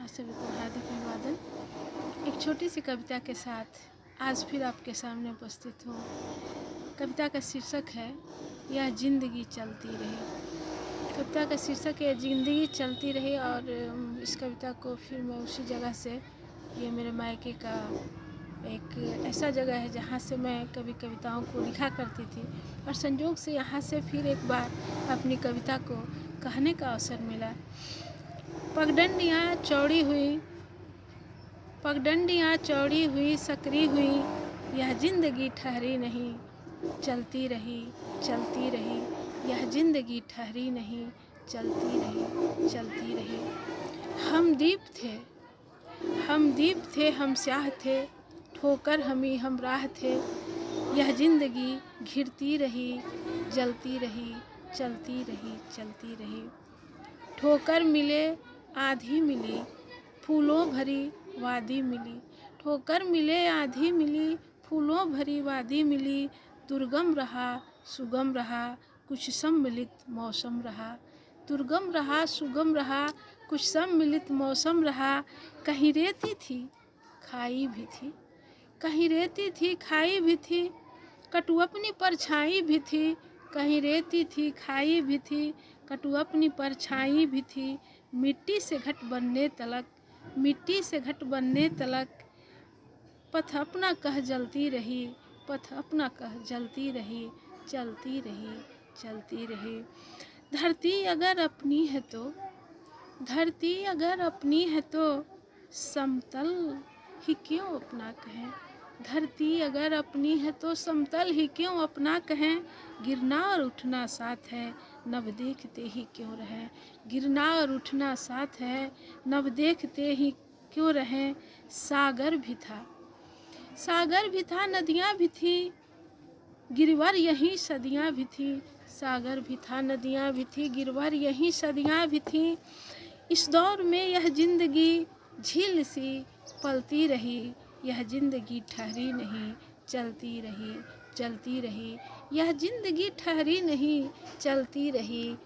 सविता हार्दिक अभिवादन। एक छोटी सी कविता के साथ आज फिर आपके सामने उपस्थित हूँ। कविता का शीर्षक है यह जिंदगी चलती रही। कविता का शीर्षक है जिंदगी चलती रही और इस कविता को फिर मैं उसी जगह से, ये मेरे मायके का एक ऐसा जगह है जहाँ से मैं कभी कविताओं को लिखा करती थी और संयोग से यहाँ से फिर एक बार अपनी कविता को कहने का अवसर मिला। पगडंडियाँ चौड़ी हुई सकरी हुई, यह जिंदगी ठहरी नहीं, चलती रही चलती रही, यह जिंदगी ठहरी नहीं, चलती रही चलती रही। हम दीप थे हम स्याह थे, ठोकर हम राह थे, यह जिंदगी घिरती रही, जलती रही, चलती रही चलती रही। ठोकर मिले आधी मिली, फूलों भरी वादी मिली। ठोकर मिले आधी मिली, फूलों भरी वादी मिली। दुर्गम रहा सुगम रहा, कुछ सम्मिलित मौसम रहा। दुर्गम रहा सुगम रहा, कुछ सम्मिलित मौसम रहा। कहीं रेती थी खाई भी थी, कहीं रेती थी खाई भी थी, कटु अपनी परछाई भी थी। कहीं रेती थी खाई भी थी, कटु अपनी परछाई भी थी। मिट्टी से घट बनने तलक, पथ अपना कह जलती रही, पथ अपना कह जलती रही, चलती रही चलती रही। धरती अगर अपनी है तो समतल ही क्यों अपना कहें। धरती अगर अपनी है तो समतल ही क्यों अपना कहें। गिरना और उठना साथ है, नभ देखते ही क्यों रहें। गिरना और उठना साथ है, नभ देखते ही क्यों रहें। सागर भी था नदियाँ भी थी, गिरवर यहीं सदियाँ भी थी। सागर भी था नदियाँ भी थी, गिरवर यहीं सदियाँ भी थी। इस दौर में यह जिंदगी झील सी पलती रही, यह जिंदगी ठहरी नहीं, चलती रही चलती रही। यह जिंदगी ठहरी नहीं, चलती रही